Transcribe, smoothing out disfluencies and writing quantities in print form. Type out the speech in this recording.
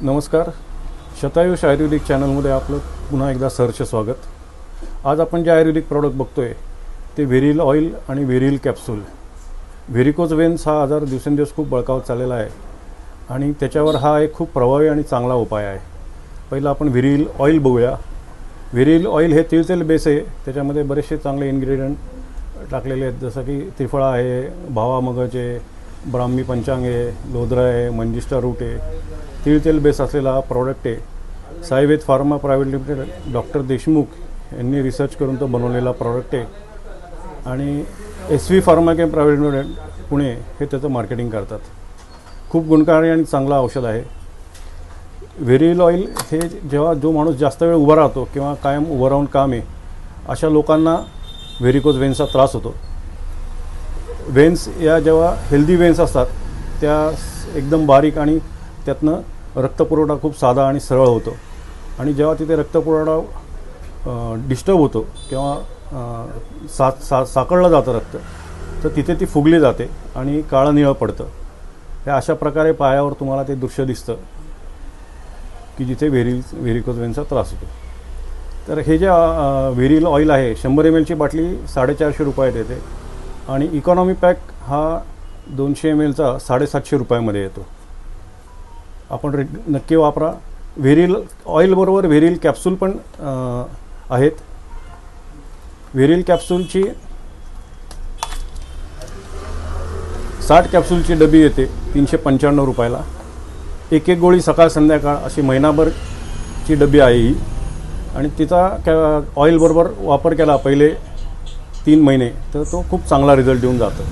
नमस्कार. शतायुष आयुर्वेदिक चॅनलमध्ये आपलं पुन्हा एकदा सहर्ष स्वागत. आज आपण जे आयुर्वेदिक प्रॉडक्ट बघतोय ते व्हेरिल ऑइल आणि व्हेरिल कॅप्सूल. व्हेरिकोज वेन्स हा आजार दिवसेंदिवस खूप बळकावत चाललेला आहे आणि त्याच्यावर हा एक खूप प्रभावी आणि चांगला उपाय आहे. पहिला आपण व्हेरिल ऑइल बघूया. व्हेरिल ऑइल हे तिळतेल बेस आहे. त्याच्यामध्ये बरेचसे चांगले इन्ग्रेडियंट टाकलेले आहेत, जसं की त्रिफळा आहे, भावा मगज आहे, ब्राह्मी पंचांग आहे, लोधरा आहे, मंजिष्ठा रूट आहे. तिळतेल बेस असलेला हा प्रॉडक्ट आहे. Saived Pharma Private Limited doctor Deshmukh यांनी रिसर्च करून तो बनवलेला प्रॉडक्ट आहे आणि SV Pharmachem Private Limited Pune हे त्याचं मार्केटिंग करतात. खूप गुणकारी आणि चांगला औषध आहे. व्हेरिल ऑइल हे जेव्हा जो माणूस जास्त वेळ उभा राहतो किंवा कायम उभं राहून काम आहे अशा लोकांना व्हेरिकोज वेन्सचा त्रास होतो. वेन्स या जेव्हा हेल्दी वेन्स असतात त्या एकदम बारीक आणि त्यातनं रक्तपुरवठा खूप साधा आणि सरळ होतो आणि जेव्हा तिथे रक्तपुरवठा डिस्टर्ब होतो किंवा साकळलं जातं रक्त, तर तिथे ती फुगली जाते आणि काळं निळं पडतं. हे अशा प्रकारे पायावर तुम्हाला ते दृश्य दिसतं की जिथे व्हेरिकोज वेन्सचा त्रास होतो. तर हे जे व्हेरिल ऑइल आहे 100 ml ची बाटली 450 रुपयात येते आणि इकॉनॉमी पॅक हा 200 ml चा 750 रुपयामध्ये येतो. आपण नक्की वापरा. व्हेरिल ऑइलबरोबर व्हेरिल कॅप्सूल पण आहेत. व्हेरिल कॅप्सूलची 60 कॅप्सूलची डबी येते 395 रुपयाला. एक गोळी सकाळ संध्याकाळ अशी महिनाभरची डबी आहे ही आणि तिचा ऑइलबरोबर वापर केला पहिले 3 महिने तर तो खूप चांगला रिझल्ट देऊन जातो.